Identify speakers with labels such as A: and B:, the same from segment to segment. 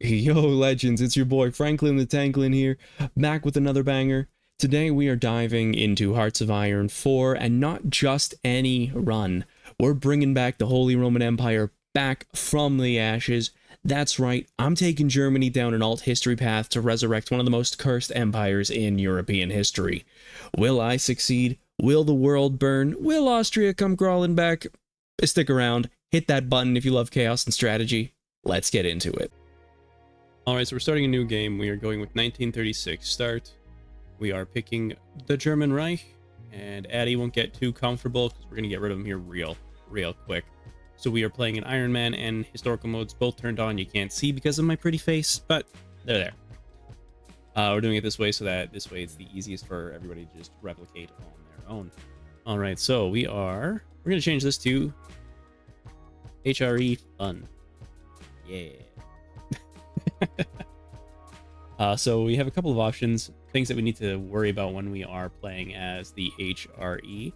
A: Yo, legends, it's your boy Franklin the Tanklin here, back with another banger. Today we are diving into Hearts of Iron 4, and not just any run. We're bringing back the Holy Roman Empire back from the ashes. That's right, I'm taking Germany down an alt history path to resurrect one of the most cursed empires in European history. Will I succeed? Will the world burn? Will Austria come crawling back? Stick around, hit that button if you love chaos and strategy. Let's get into it. Alright, so we're starting a new game. We are going with 1936 start. We are picking the German Reich, and Addy won't get too comfortable because we're going to get rid of him here real quick. So we are playing in Iron Man and historical modes, both turned on. You can't see because of my pretty face, but they're there. We're doing it this way so that this way it's the easiest for everybody to just replicate on their own. Alright, so we're going to change this to HRE Fun. Yeah. So we have a couple of options, things that we need to worry about when we are playing as the HRE.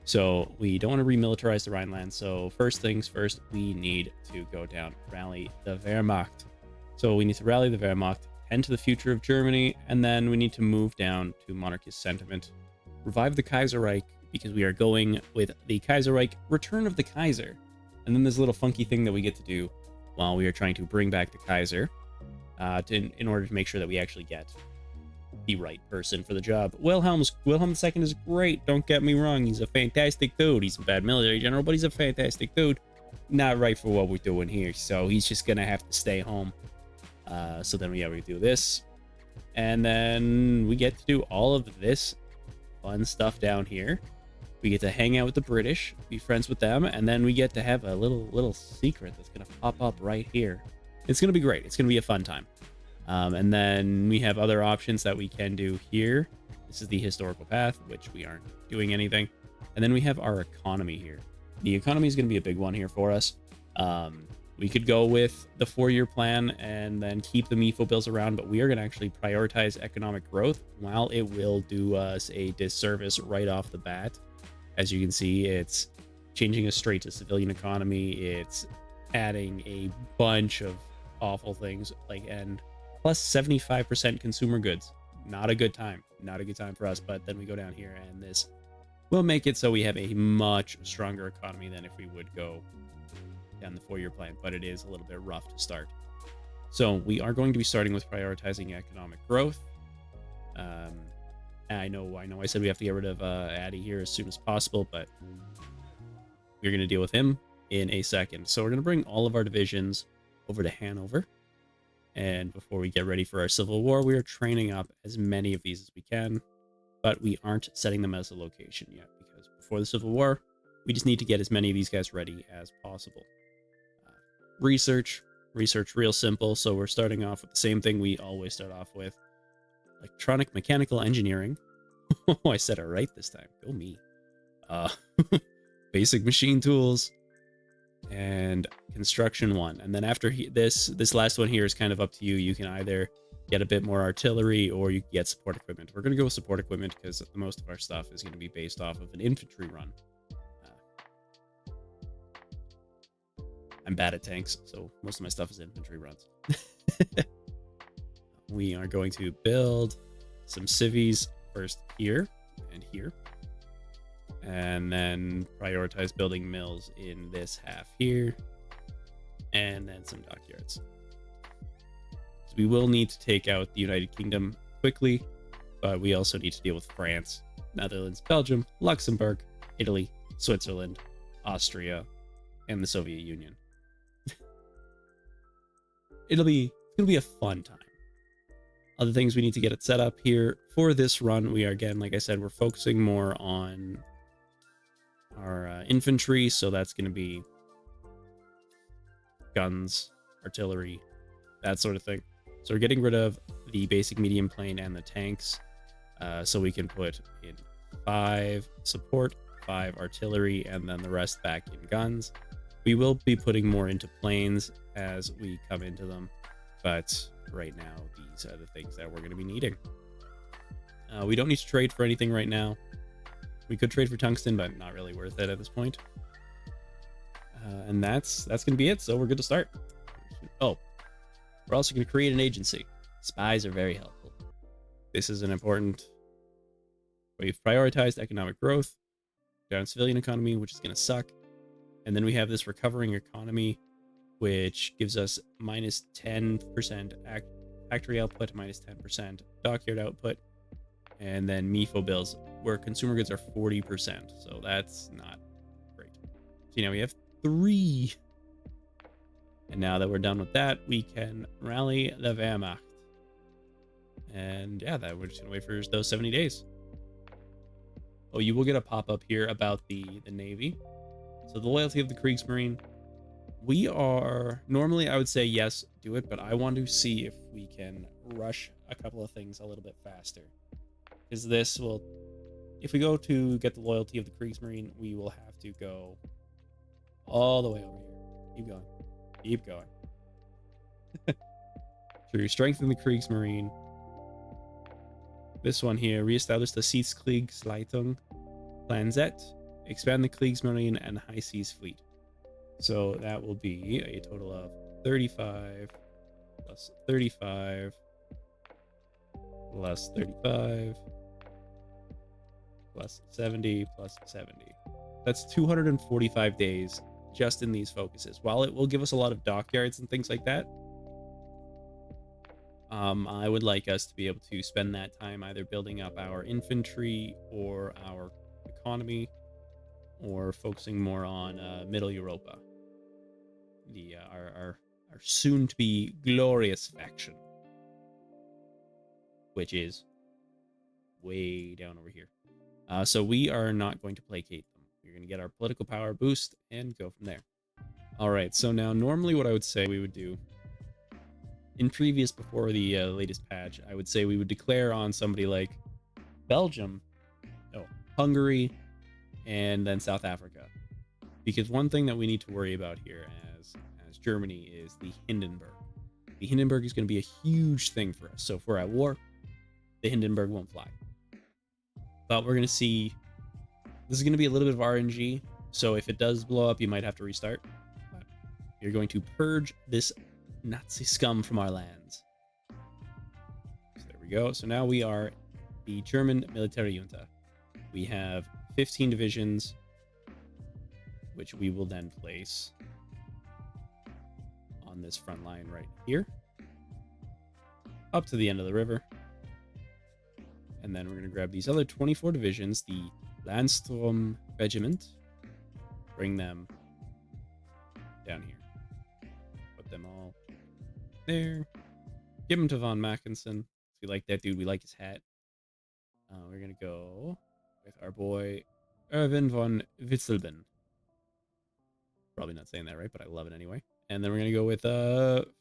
A: So we don't want to remilitarize the Rhineland. So first things first, we need to go down, rally the Wehrmacht. So we need to rally the Wehrmacht, tend to the future of Germany, and then we need to move down to monarchist sentiment. Revive the Kaiserreich, because we are going with the Kaiserreich, Return of the Kaiser. And then there's a little funky thing that we get to do while we are trying to bring back the Kaiser. In order to make sure that we actually get the right person for the job. Wilhelm II is great, don't get me wrong, he's a fantastic dude. He's a bad military general, but he's a fantastic dude. Not right for what we're doing here, so he's just gonna have to stay home. So then we do this, and then we get to do all of this fun stuff down here. We get to hang out with the British, be friends with them, and then we get to have a little secret that's gonna pop up right here. It's going to be great. It's going to be a fun time. And then we have other options that we can do here. This is the historical path, which we aren't doing anything. And then we have our economy here. The economy is going to be a big one here for us. We could go with the 4-year plan and then keep the MIFO bills around, but we are going to actually prioritize economic growth. While it will do us a disservice right off the bat, as you can see, it's changing us straight to civilian economy. It's adding a bunch of awful things, and plus 75% consumer goods. Not a good time for us. But then we go down here, and this will make it so we have a much stronger economy than if we would go down the 4-year plan, but it is a little bit rough to start. So we are going to be starting with prioritizing economic growth. I know I said we have to get rid of Addy here as soon as possible, but we're going to deal with him in a second. So we're going to bring all of our divisions over to Hanover, and before we get ready for our civil war, we are training up as many of these as we can, but we aren't setting them as a location yet, because before the civil war we just need to get as many of these guys ready as possible. Research real simple. So we're starting off with the same thing we always start off with: electronic mechanical engineering. Oh, I said it right this time. Go me. Basic machine tools, and construction 1. And then after this last one here is kind of up to you. You can either get a bit more artillery or you get support equipment. We're going to go with support equipment because most of our stuff is going to be based off of an infantry run. I'm bad at tanks, so most of my stuff is infantry runs. We are going to build some civies first here and here, and then prioritize building mills in this half here, and then some dockyards. So we will need to take out the United Kingdom quickly, but we also need to deal with France, Netherlands, Belgium, Luxembourg, Italy, Switzerland, Austria, and the Soviet Union. It's gonna be a fun time. Other things we need to get it set up here for this run. We are, again, like I said, we're focusing more on our infantry, so that's going to be guns, artillery, that sort of thing. So we're getting rid of the basic medium plane and the tanks, so we can put in 5 support, 5 artillery, and then the rest back in guns. We will be putting more into planes as we come into them, but right now these are the things that we're going to be needing. We don't need to trade for anything right now. We could trade for tungsten, but not really worth it at this point. And that's going to be it. So we're good to start. Oh, We're also going to create an agency. Spies are very helpful. This is an important. We've prioritized economic growth, down civilian economy, which is going to suck. And then we have this recovering economy, which gives us minus 10% factory output, minus 10% dockyard output, and then MIFO bills, where consumer goods are 40%. So that's not great. So now we have 3. And now that we're done with that, we can rally the Wehrmacht. And yeah, that we're just gonna wait for those 70 days. Oh, you will get a pop-up here about the Navy. So the loyalty of the Kriegsmarine. We are normally, I would say yes, do it, but I want to see if we can rush a couple of things a little bit faster. Because this will, if we go to get the loyalty of the Kriegsmarine, we will have to go all the way over here. Keep going. Keep going. True. Strengthen the Kriegsmarine. This one here, reestablish the Siegskriegsleitung. Plan Z. Expand the Kriegsmarine and High Seas Fleet. So that will be a total of 35 plus 35 plus 35 plus 70 plus 70. That's 245 days just in these focuses. While it will give us a lot of dockyards and things like that, I would like us to be able to spend that time either building up our infantry or our economy, or focusing more on Middle Europa, the our soon-to-be glorious faction, which is way down over here. So we are not going to placate them. We're going to get our political power boost and go from there. All right, so now normally what I would say we would do in previous, before the latest patch, I would say we would declare on somebody like Belgium, Hungary, and then South Africa. Because one thing that we need to worry about here as Germany is the Hindenburg. The Hindenburg is going to be a huge thing for us. So if we're at war, the Hindenburg won't fly. But we're going to see, this is going to be a little bit of RNG. So if it does blow up, you might have to restart. But you're going to purge this Nazi scum from our lands. So there we go. So now we are the German military junta. We have 15 divisions, which we will then place on this front line right here, up to the end of the river. And then we're going to grab these other 24 divisions, the Landstrom Regiment, bring them down here. Put them all there. Give them to von Mackensen. We like that dude. We like his hat. We're going to go with our boy Erwin von Witzelben. Probably not saying that right, but I love it anyway. And then we're going to go with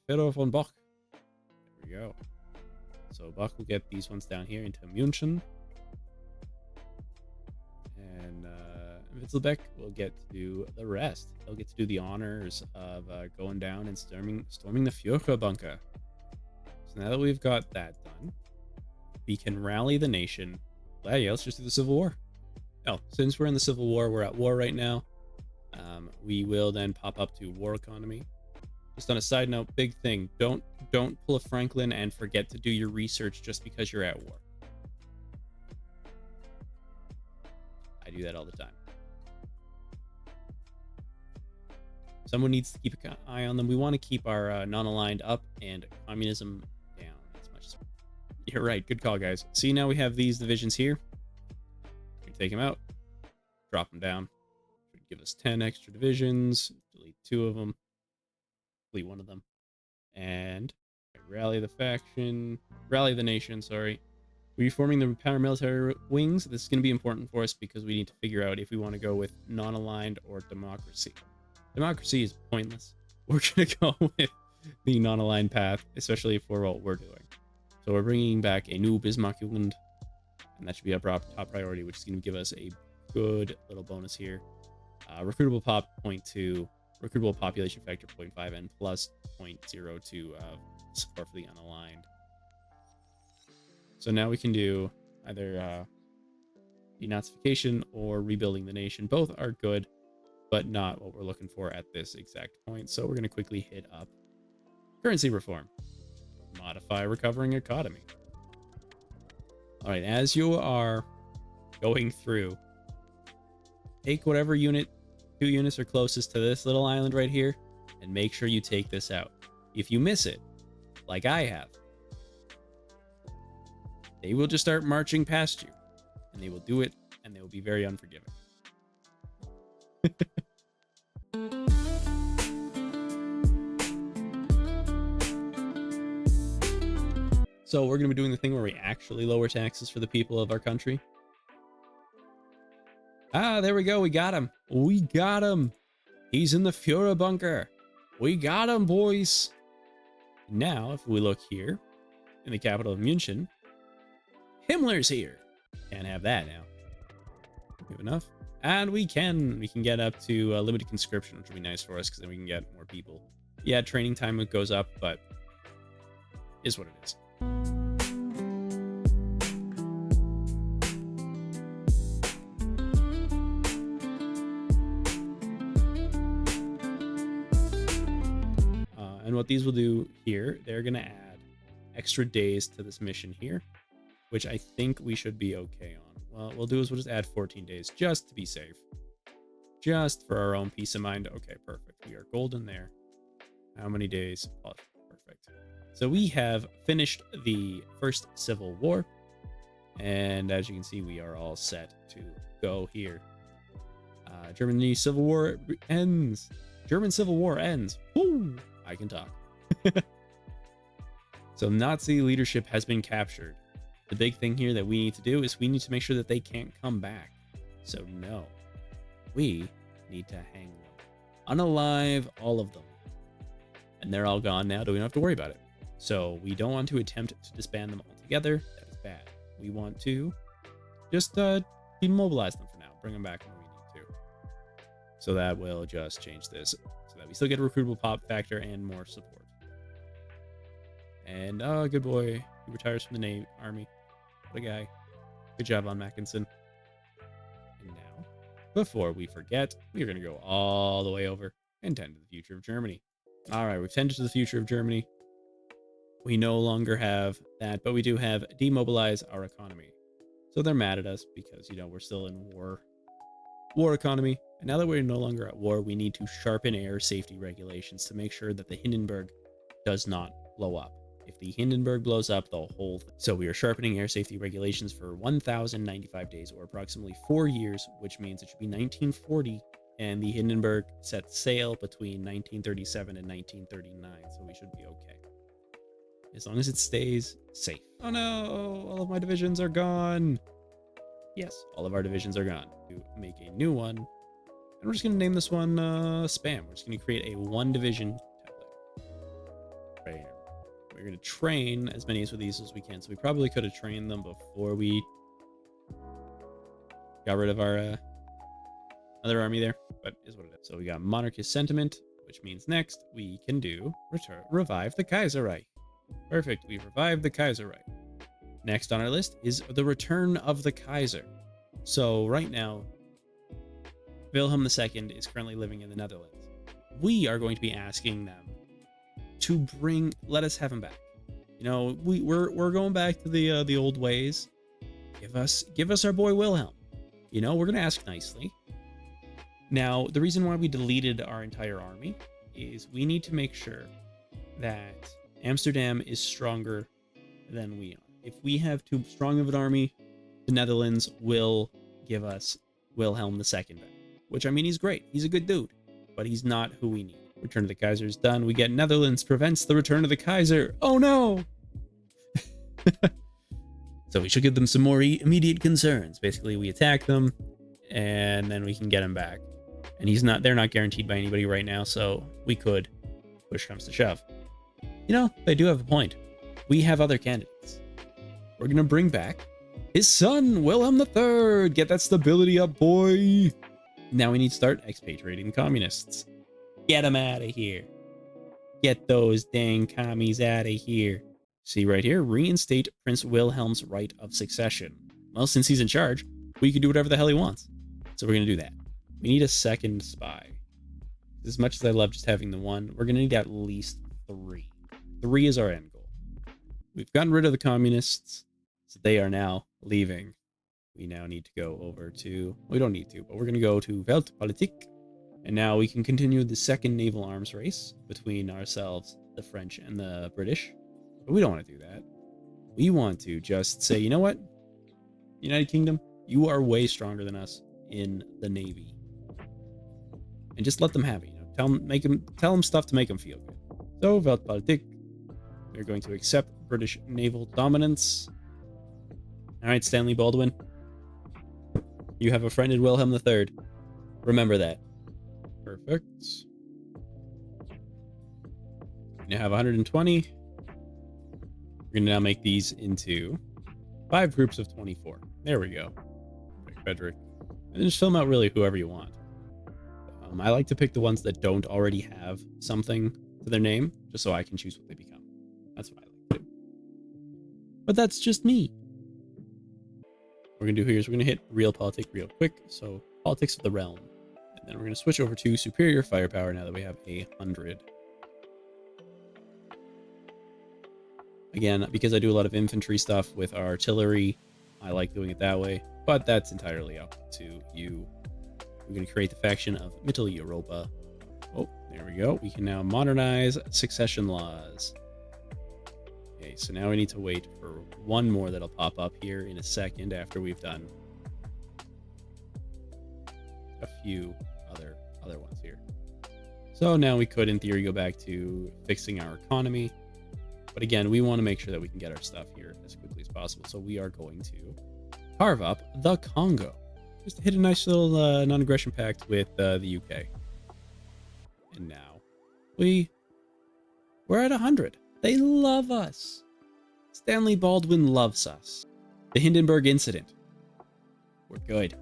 A: Fedor von Bock. There we go. So Bock will get these ones down here into München. And Witzelbeck will get to do the rest. They'll get to do the honors of going down and storming the Führer bunker. So now that we've got that done, we can rally the nation. Yeah, let's just do the Civil War. Oh, since we're in the Civil War, we're at war right now. We will then pop up to war economy. Just on a side note, big thing, don't pull a Franklin and forget to do your research just because you're at war. I do that all the time. Someone needs to keep an eye on them. We want to keep our non-aligned up and communism down as much as... You're right, good call, guys. See, now we have these divisions here. We can take them out, drop them down. Give us 10 extra divisions, delete 2 of them, delete 1 of them, and rally the nation, sorry. Reforming the paramilitary wings. This is going to be important for us because we need to figure out if we want to go with non-aligned or democracy. Democracy is pointless. We're going to go with the non-aligned path, especially for what we're doing. So we're bringing back a new Bismarckjugend, and that should be our top priority, which is going to give us a good little bonus here. Recruitable pop 0.2, recruitable population factor 0.5, and plus 0.02 support for the unaligned. So now we can do either denazification or rebuilding the nation. Both are good, but not what we're looking for at this exact point. So we're going to quickly hit up currency reform. modify recovering economy. All right, as you are going through, take whatever unit, 2 units are closest to this little island right here, and make sure you take this out. If you miss it, like I have, they will just start marching past you, and they will do it, and they will be very unforgiving. So we're going to be doing the thing where we actually lower taxes for the people of our country. Ah, there we go. We got him. We got him. He's in the Führer bunker. We got him, boys. Now, if we look here in the capital of München, Himmler's here. Can't have that now. We have enough. And we can get up to limited conscription, which would be nice for us because then we can get more people. Yeah, training time goes up, but is what it is. And what these will do here, they're going to add extra days to this mission here, which I think we should be okay on. Well, what we'll do is we'll just add 14 days just to be safe. Just for our own peace of mind. Okay, perfect. We are golden there. How many days? Oh, perfect. So we have finished the first Civil War. And as you can see, we are all set to go here. Germany Civil War ends. German Civil War ends. Woo! I can talk. So Nazi leadership has been captured. The big thing here that we need to do is we need to make sure that they can't come back. So no, we need to hang them. Unalive all of them. And they're all gone now. Do we don't have to worry about it? So we don't want to attempt to disband them altogether. That is bad. We want to just demobilize them for now. Bring them back when we need to. So that will just change this so that we still get a recruitable pop factor and more support. And good boy. He retires from the army. What a guy. Good job on Mackinson. And now, before we forget, we're going to go all the way over and tend to the future of Germany. All right, we've tended to the future of Germany. We no longer have that, but we do have demobilize our economy. So they're mad at us because, you know, we're still in war economy. And now that we're no longer at war, we need to sharpen air safety regulations to make sure that the Hindenburg does not blow up. If the Hindenburg blows up, the whole thing. So we are sharpening air safety regulations for 1,095 days, or approximately 4 years, which means it should be 1940. And the Hindenburg set sail between 1937 and 1939, so we should be okay. As long as it stays safe. Oh no, all of my divisions are gone. Yes, all of our divisions are gone. To make a new one, and we're just going to name this one Spam. We're just going to create a 1-division template. Right here. We're going to train as many of these as we can. So we probably could have trained them before we got rid of our other army there, but is what it is. So we got monarchist sentiment, which means next we can do revive the Kaiserreich. Perfect. We've revived the Kaiserreich. Next on our list is the return of the Kaiser. So right now, Wilhelm II is currently living in the Netherlands. We are going to be asking them to let us have him back. You know, we're going back to the old ways. Give us our boy Wilhelm. You know, we're gonna ask nicely. Now, the reason why we deleted our entire army is we need to make sure that Amsterdam is stronger than we are. If we have too strong of an army, the Netherlands will give us Wilhelm II back. Which, I mean, he's great. He's a good dude. But he's not who we need. Return of the Kaiser is done. We get Netherlands prevents the return of the Kaiser. Oh no! So we should give them some more immediate concerns. Basically, we attack them, and then we can get him back. And they're not guaranteed by anybody right now, so we could, push comes to shove. You know, they do have a point. We have other candidates. We're gonna bring back his son, Wilhelm III. Get that stability up, boy. Now we need to start expatriating the communists. Get them out of here. Get those dang commies out of here. See right here, reinstate Prince Wilhelm's right of succession. Well, since he's in charge, we can do whatever the hell he wants. So we're going to do that. We need a second spy. As much as I love just having the one, we're going to need at least 3. 3 is our end goal. we've gotten rid of the communists, so they are now leaving. We now need to go over to, we don't need to, but we're going to go to Weltpolitik. And now we can continue the second naval arms race between ourselves, the French, and the British. But we don't want to do that. We want to just say, you know what? United Kingdom, you are way stronger than us in the Navy. And just let them have it. Tell them stuff to make them feel good. So, Weltpolitik, we're going to accept British naval dominance. All right, Stanley Baldwin. You have a friend in Wilhelm III. Remember that. Perfect. We now have 120. We're going to now make these into 5 groups of 24. There we go. Frederick. And then just film out really whoever you want. I like to pick the ones that don't already have something to their name, just so I can choose what they become. That's what I like to do. But that's just me. What we're going to do here is we're going to hit Realpolitik real quick. So, Politics of the Realm. And then we're going to switch over to Superior Firepower now that we have 100. Again, because I do a lot of infantry stuff with artillery, I like doing it that way. But that's entirely up to you. We're going to create the faction of Mittel Europa. Oh, there we go. We can now modernize succession laws. Okay, so now we need to wait for one more that'll pop up here in a second after we've done a few other ones here. So now we could, in theory, go back to fixing our economy. But again, we want to make sure that we can get our stuff here as quickly as possible. So we are going to carve up the Congo. Just hit a nice little non-aggression pact with the UK. And now we're at 100. They love us. Stanley Baldwin loves us. The Hindenburg incident. We're good.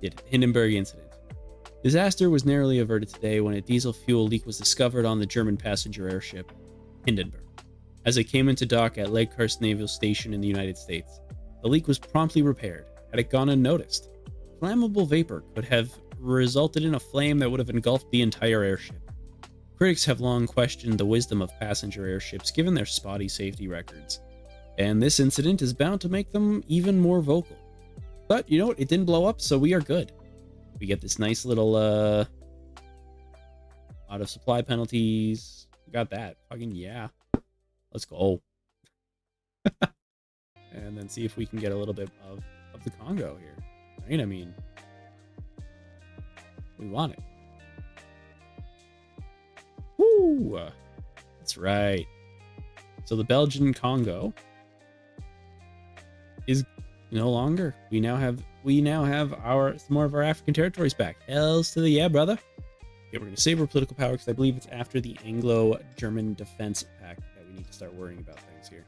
A: The Hindenburg incident. Disaster was narrowly averted today when a diesel fuel leak was discovered on the German passenger airship Hindenburg as it came into dock at Leghurst Naval Station in the United States. The leak was promptly repaired. Had it gone unnoticed, flammable vapor could have resulted in a flame that would have engulfed the entire airship. Critics have long questioned the wisdom of passenger airships given their spotty safety records, and this incident is bound to make them even more vocal. But you know what? It didn't blow up, so we are good. We get this nice little out of supply penalties. We got that. Fucking yeah. Let's go. And then see if we can get a little bit of the Congo here. Right? I mean, we want it. Woo! That's right. So the Belgian Congo is no longer. We now have some more of our African territories back. Hells to the yeah, brother. Okay, we're gonna save our political power because I believe it's after the Anglo-German Defense Pact that we need to start worrying about things here.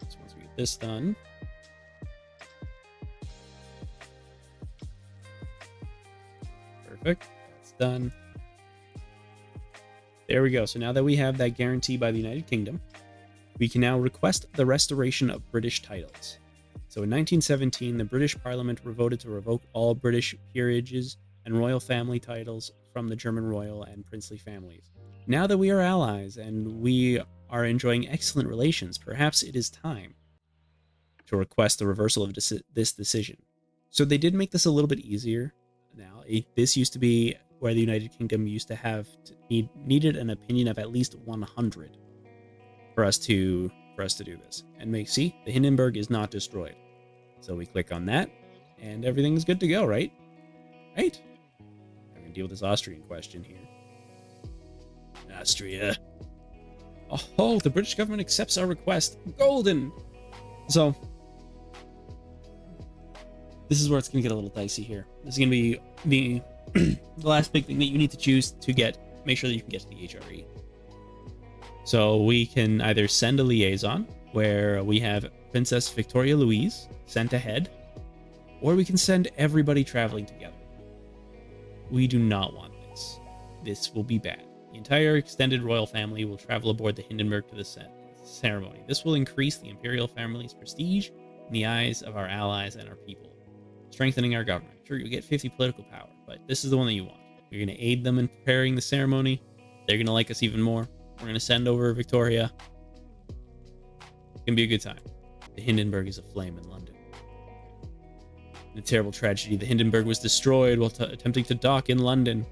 A: So once we get this done. Perfect. That's done. There we go. So now that we have that guarantee by the United Kingdom, we can now request the restoration of British titles. So in 1917, the British Parliament voted to revoke all British peerages and royal family titles from the German royal and princely families. Now that we are allies and we are enjoying excellent relations, perhaps it is time to request the reversal of this decision. So they did make this a little bit easier. Now, this used to be where the United Kingdom used to have needed an opinion of at least 100 for us to do this. And see, the Hindenburg is not destroyed. So we click on that, and everything's good to go, right? Right? I'm gonna deal with this Austrian question here. Austria. Oh, the British government accepts our request. Golden! So, this is where it's gonna get a little dicey here. This is gonna be the last big thing that you need to choose to make sure that you can get to the HRE. So we can either send a liaison where we have Princess Victoria Louise sent ahead, or we can send everybody traveling together. We do not want this. This will be bad. The entire extended royal family will travel aboard the Hindenburg to the ceremony. This will increase the imperial family's prestige in the eyes of our allies and our people, strengthening our government. Sure, you get 50 political power, but this is the one that you want. You're going to aid them in preparing the ceremony. They're going to like us even more. We're going to send over Victoria. It's going to be a good time. The Hindenburg is aflame in London. In a terrible tragedy, the Hindenburg was destroyed while attempting to dock in London.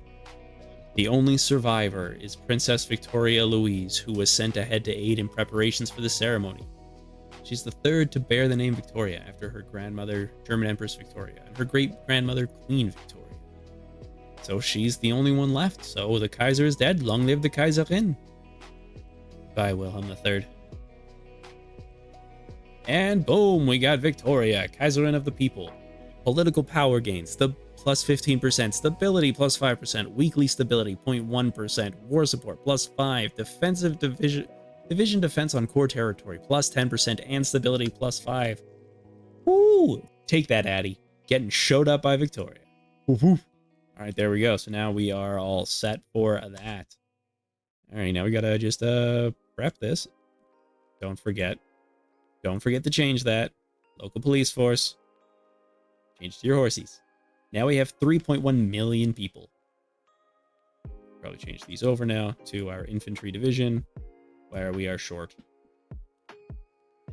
A: The only survivor is Princess Victoria Louise, who was sent ahead to aid in preparations for the ceremony. She's the third to bear the name Victoria after her grandmother, German Empress Victoria, and her great-grandmother, Queen Victoria. So she's the only one left, so the Kaiser is dead. Long live the Kaiserin. Bye, Wilhelm III. And boom, we got Victoria, Kaiserin of the people. Political power gains, the plus 15%, stability plus 5%, weekly stability 0.1%, war support plus 5, defensive division defense on core territory plus 10%, and stability plus 5. Woo! Take that, Addy. Getting showed up by Victoria. Woo-hoo. All right, there we go. So now we are all set for that. All right, now we gotta just prep this. Don't forget to change that. Local police force. Change to your horsies. Now we have 3.1 million people. Probably change these over now to our infantry division, where we are short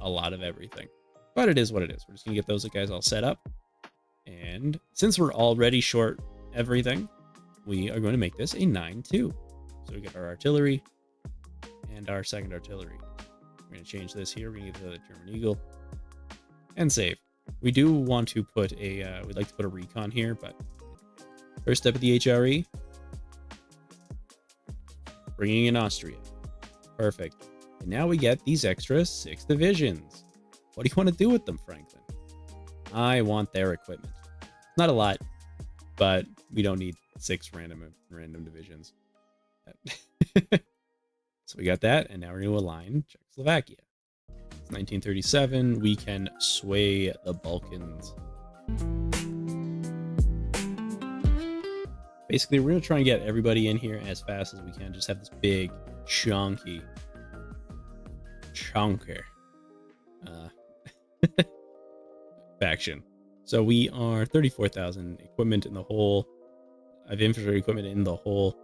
A: a lot of everything. But it is what it is. We're just gonna get those guys all set up. And since we're already short everything, we are going to make this a 9-2. So we get our artillery and our second artillery. We're going to change this here. We're going to get the German Eagle and save. We do want to put a, we'd like to put a recon here, but first step of the HRE, bringing in Austria. Perfect. And now we get these extra 6 divisions. What do you want to do with them, Franklin? I want their equipment. Not a lot, but we don't need 6 random divisions. So we got that, and now we're going to align Czechoslovakia. It's 1937. We can sway the Balkans. Basically, we're going to try and get everybody in here as fast as we can. Just have this big, chunker faction. So we are 34,000 equipment in the whole. I have infantry equipment in the whole,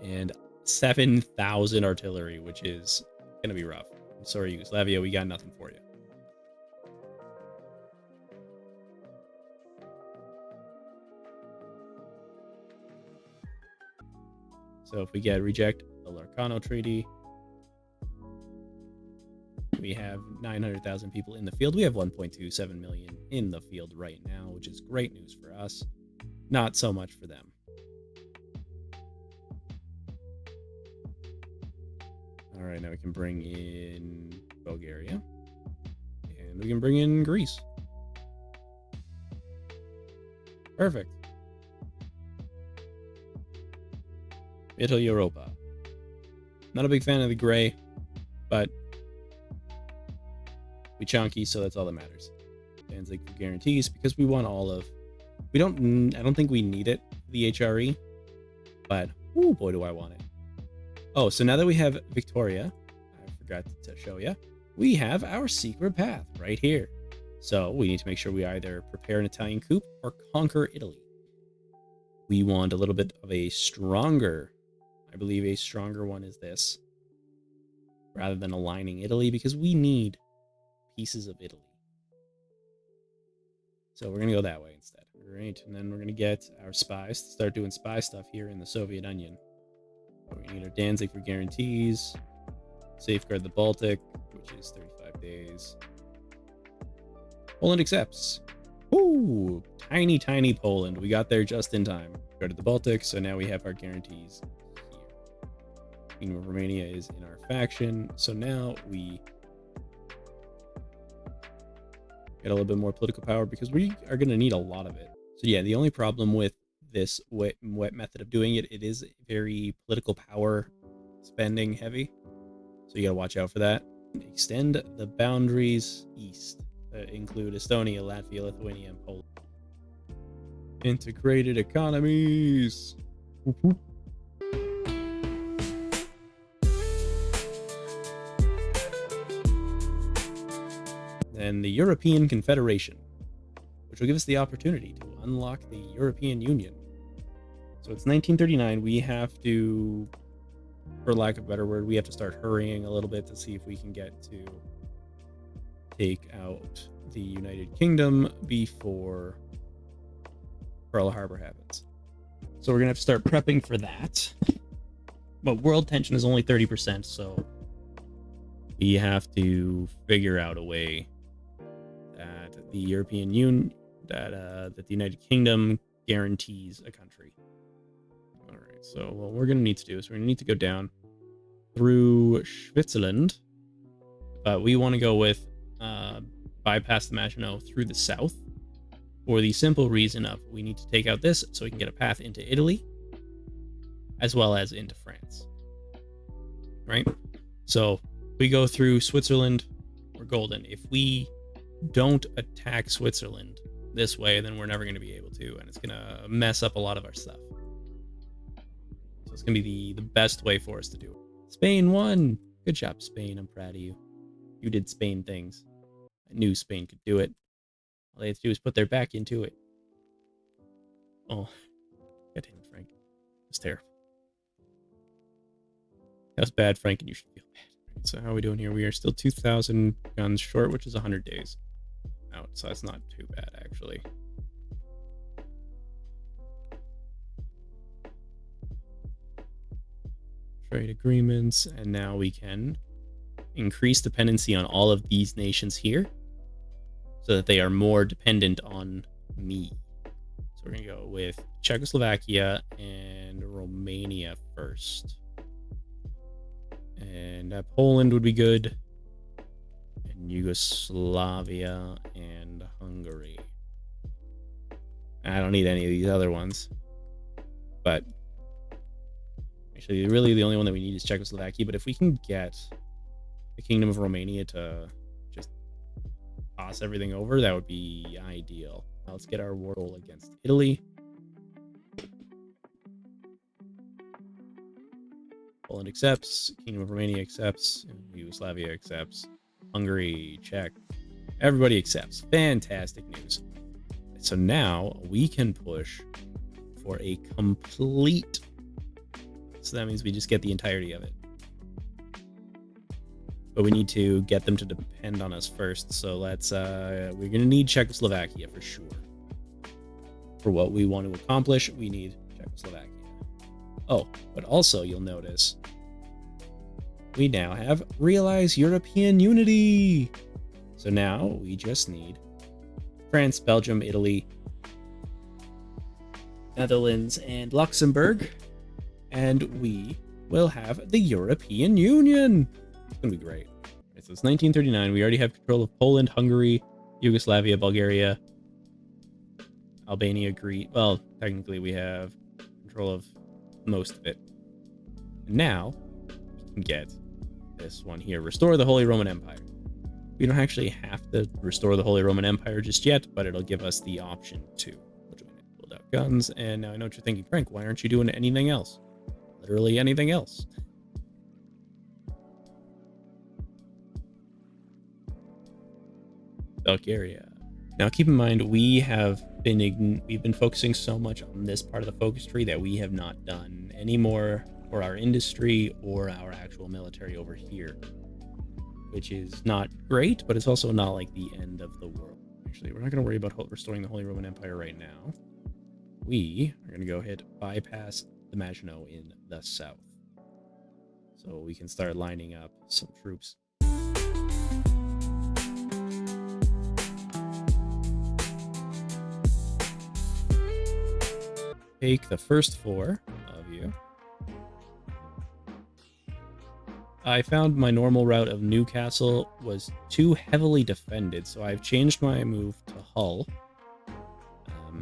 A: and 7,000 artillery, which is going to be rough. I'm sorry, Yugoslavia, we got nothing for you. So if we get reject the Larcano Treaty, we have 900,000 people in the field. We have 1.27 million in the field right now, which is great news for us. Not so much for them. All right, now we can bring in Bulgaria, and we can bring in Greece. Perfect. Middle Europa. Not a big fan of the gray, but we chunky, so that's all that matters. Danzig for guarantees, because we want all of. I don't think we need it, the HRE, but oh boy, do I want it. Oh, so now that we have Victoria, I forgot to show you, we have our secret path right here. So we need to make sure we either prepare an Italian coup or conquer Italy. We want a little bit of a stronger, I believe a stronger one is this, rather than aligning Italy, because we need pieces of Italy. So we're going to go that way instead. All right, and then we're going to get our spies to start doing spy stuff here in the Soviet Union. We need our Danzig for guarantees, safeguard the Baltic, which is 35 days. Poland accepts. Ooh, tiny, tiny Poland. We got there just in time. Go to the Baltic, so now we have our guarantees here. Kingdom of Romania is in our faction, so now we get a little bit more political power because we are going to need a lot of it. So yeah, the only problem with this wet method of doing it, it is very political power spending heavy, so you gotta watch out for that. Extend the boundaries east, include Estonia, Latvia, Lithuania, and Poland. Integrated economies. Whoop, whoop. And the European Confederation, which will give us the opportunity to unlock the European Union. So it's 1939. We have to for lack of a better word, we have to start hurrying a little bit to see if we can get to take out the United Kingdom before Pearl Harbor happens. So we're gonna have to start prepping for that. But world tension is only 30%, so we have to figure out a way that the European Union, that the United Kingdom guarantees a country. All right, so what we're gonna need to do is we're gonna need to go down through Switzerland, but we want to go with bypass the Maginot through the south, for the simple reason of we need to take out this so we can get a path into Italy as well as into France. Right? So we go through Switzerland, we're golden. If we don't attack Switzerland this way, then we're never going to be able to, and it's going to mess up a lot of our stuff. So it's going to be the best way for us to do it. Spain won! Good job, Spain. I'm proud of you. You did Spain things. I knew Spain could do it. All they have to do is put their back into it. Oh, God damn it, Frank. It was terrible. That was bad, Frank, and you should feel bad. So how are we doing here? We are still 2,000 guns short, which is 100 days out. So that's not too bad, actually. Trade agreements, and now we can increase dependency on all of these nations here so that they are more dependent on me. So we're going to go with Czechoslovakia and Romania first. And Poland would be good. And Yugoslavia and Hungary. I don't need any of these other ones. But actually, really the only one that we need is Czechoslovakia. But if we can get the Kingdom of Romania to just toss everything over, that would be ideal. Now let's get our war goal against Italy. Poland accepts, Kingdom of Romania accepts, Yugoslavia accepts, Hungary, Czech, everybody accepts. Fantastic news. So now we can push for a complete, so that means we just get the entirety of it. But we need to get them to depend on us first. So let's, we're going to need Czechoslovakia for sure. For what we want to accomplish, we need Czechoslovakia. Oh, but also you'll notice we now have realize European unity. So now we just need France, Belgium, Italy, Netherlands, and Luxembourg. And we will have the European Union. It's going to be great. Right, so it's 1939. We already have control of Poland, Hungary, Yugoslavia, Bulgaria, Albania, Greece. Well, technically we have control of most of it. And now we can get this one here. Restore the Holy Roman Empire. We don't actually have to restore the Holy Roman Empire just yet, but it'll give us the option to. Build out guns. And now I know what you're thinking, Frank, why aren't you doing anything else? Literally anything else. Bulgaria. Now keep in mind we've been focusing so much on this part of the focus tree that we have not done any more for our industry or our actual military over here, which is not great, but it's also not like the end of the world. Actually, we're not going to worry about restoring the Holy Roman Empire right now. We are going to go hit bypass the Maginot in the south, so we can start lining up some troops. Take the first 4 of you. I found my normal route of Newcastle was too heavily defended, so I've changed my move to Hull,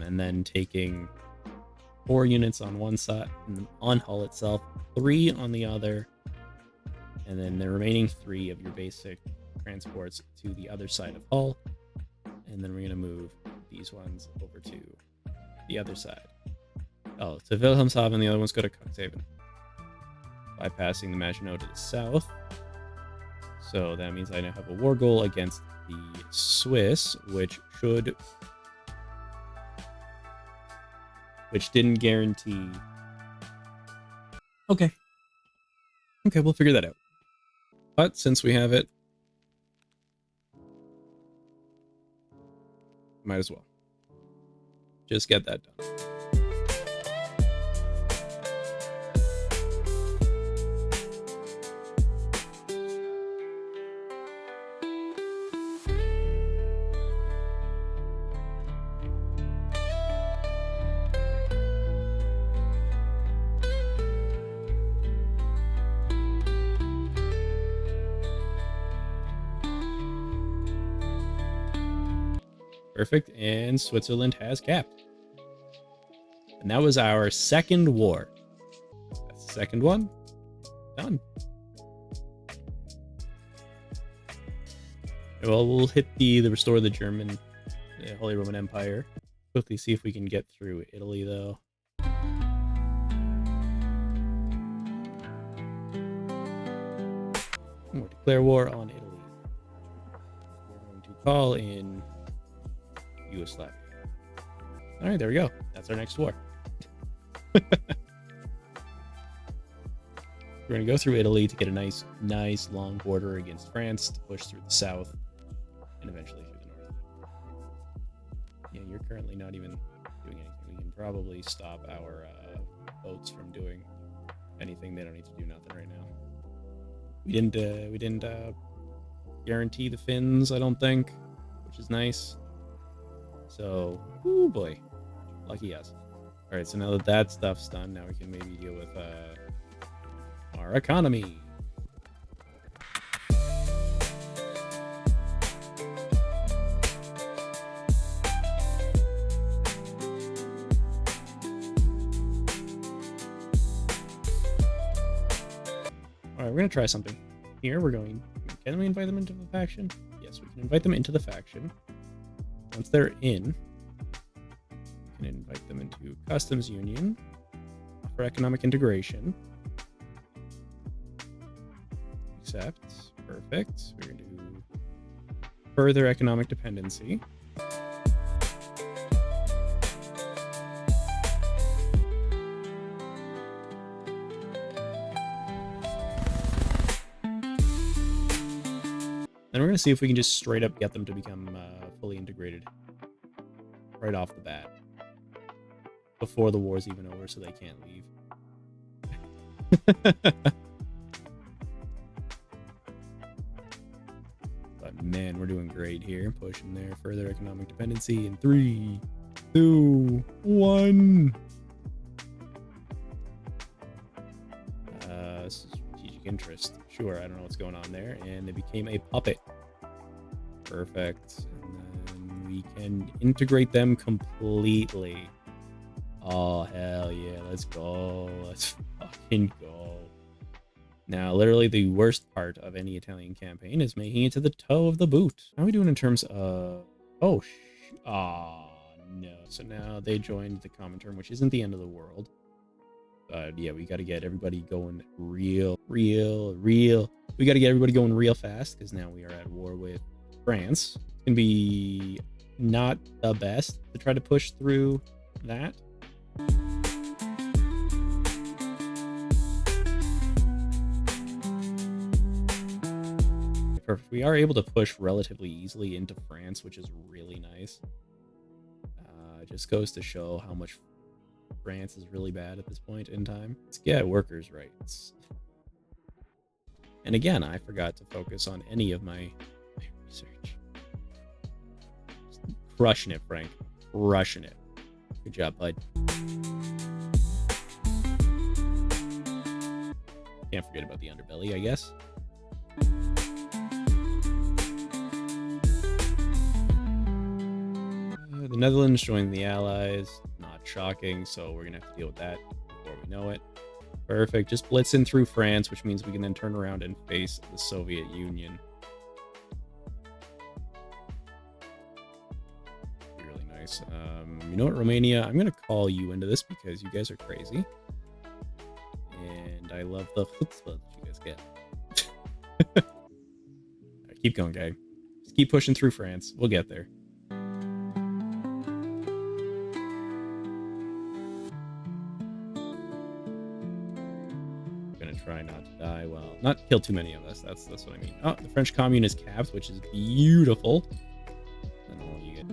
A: and then taking 4 units on one side, on Hull itself, 3 on the other, and then the remaining 3 of your basic transports to the other side of Hull, and then we're going to move these ones over to the other side. Oh, to Wilhelmshaven, the other ones go to Cuxhaven. Bypassing the Maginot to the south. So that means I now have a war goal against the Swiss, which didn't guarantee. Okay. Okay, we'll figure that out. But since we have it, might as well. Just get that done. Perfect, and Switzerland has capped. And that was our second war. That's the second one. Done. Well, we'll hit the restore the German, the Holy Roman Empire. Quickly see if we can get through Italy, though. We'll declare war on Italy. We're going to call in Yugoslavia. All right, there we go. That's our next war. We're going to go through Italy to get a nice long border against France to push through the south and eventually through the north. Yeah, you're currently not even doing anything. We can probably stop our boats from doing anything. They don't need to do nothing right now. We didn't guarantee the Finns, I don't think, which is nice. So, oh boy, lucky us. All right, so now that that stuff's done, now we can maybe deal with our economy. All right, we're gonna try something. Here we're going. Can we invite them into the faction? Yes, we can invite them into the faction. Once they're in, we can invite them into customs union, offer economic integration. Accept. Perfect. We're going to do further economic dependency. Then we're going to see if we can just straight up get them to become fully integrated right off the bat before the war's even over, so they can't leave. But man, we're doing great here. Pushing there. Further economic dependency in 3, 2, 1. Strategic interest. Sure, I don't know what's going on there. And they became a puppet. Perfect. And then we can integrate them completely. Oh, hell yeah. Let's go. Let's fucking go. Now, literally the worst part of any Italian campaign is making it to the toe of the boot. How are we doing in terms of... Oh, no. So now they joined the common term, which isn't the end of the world. But yeah, we got to get everybody going real. We got to get everybody going real fast, because now we are at war with France. It's going to be not the best to try to push through that. Perfect. We are able to push relatively easily into France, which is really nice. Just goes to show how much France is really bad at this point in time. Let's get workers' rights. And again, I forgot to focus on any of my research. Just crushing it, Frank. Crushing it. Good job, bud. Can't forget about the underbelly, I guess. The Netherlands joined the Allies. Not shocking, so we're going to have to deal with that before we know it. Perfect. Just blitz in through France, which means we can then turn around and face the Soviet Union. Really nice. You know what, Romania? I'm going to call you into this because you guys are crazy. And I love the chutzpah that you guys get. Right, keep going, guy. Just keep pushing through France. We'll get there. Try not to die by, well, not kill too many of us. That's what I mean. Oh, the French Commune is capped, which is beautiful. And all you get.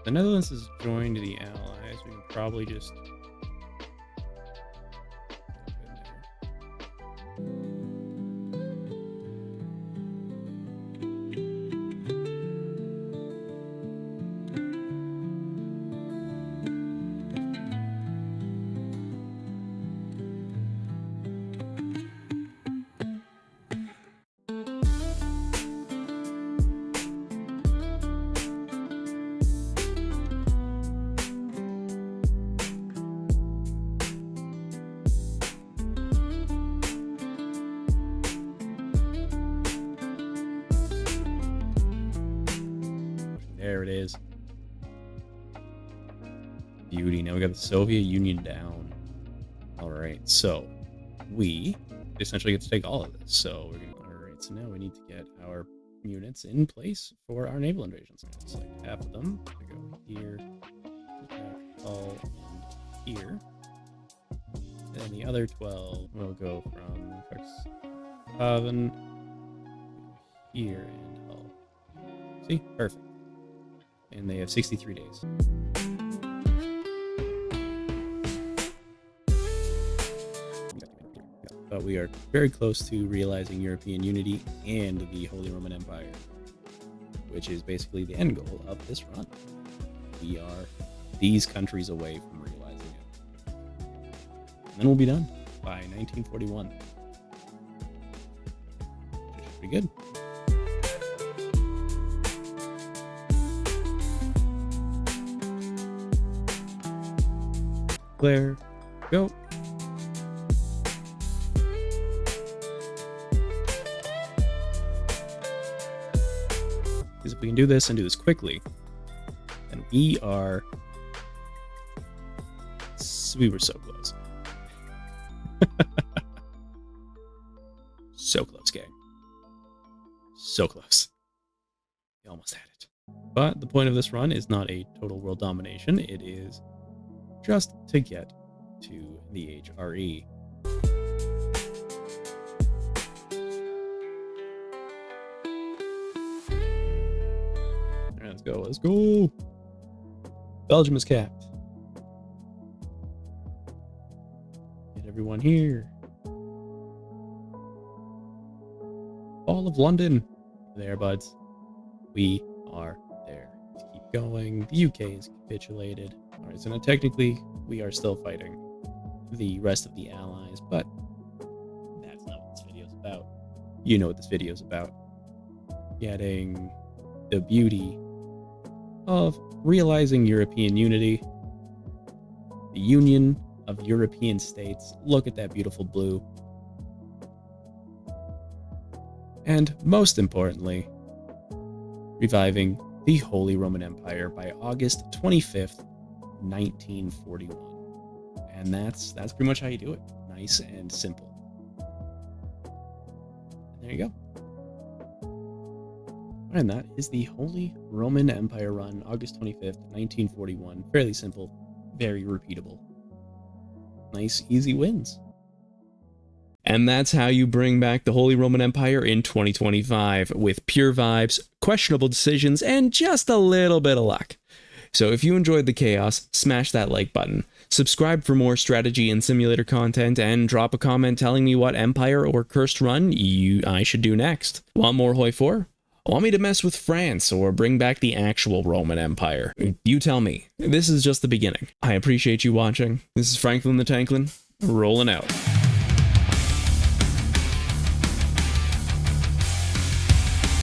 A: The Netherlands has joined the Allies. We can probably just... There it is. Beauty. Now we got the Soviet Union down. All right, so we essentially get to take all of this. So we're gonna. All right, so now we need to get our units in place for our naval invasions. It's like half of them to go here, all and here, and then the other 12 will go from Cuxhaven here and all. See, perfect. And they have 63 days. But we are very close to realizing European unity and the Holy Roman Empire, which is basically the end goal of this run. We are these countries away from realizing it. And then we'll be done by 1941. Which is pretty good. Claire, go. Because if we can do this and do this quickly, then we were so close. So close, gang. So close. We almost had it. But the point of this run is not a total world domination. It is just to get to the HRE. Let's go, let's go. Belgium is capped. Get everyone here. All of London. There, buds. We are there. Let's keep going. The UK is capitulated. All right, so now technically we are still fighting the rest of the allies, but that's not what this video is about. You know what this video is about. Getting the beauty of realizing European unity, the union of European states. Look at that beautiful blue. And most importantly, reviving the Holy Roman Empire by August 25th, 1941. And that's pretty much how you do it. Nice and simple. There you go. And that is the Holy Roman Empire run, August 25th, 1941. Fairly simple, very repeatable. Nice, easy wins. And that's how you bring back the Holy Roman Empire in 2025, with pure vibes, questionable decisions, and just a little bit of luck. So if you enjoyed the chaos, smash that like button, subscribe for more strategy and simulator content, and drop a comment telling me what Empire or Cursed Run I should do next. Want more Hoi 4? Want me to mess with France or bring back the actual Roman Empire? You tell me. This is just the beginning. I appreciate you watching. This is Franklin the Tanklin, rolling out.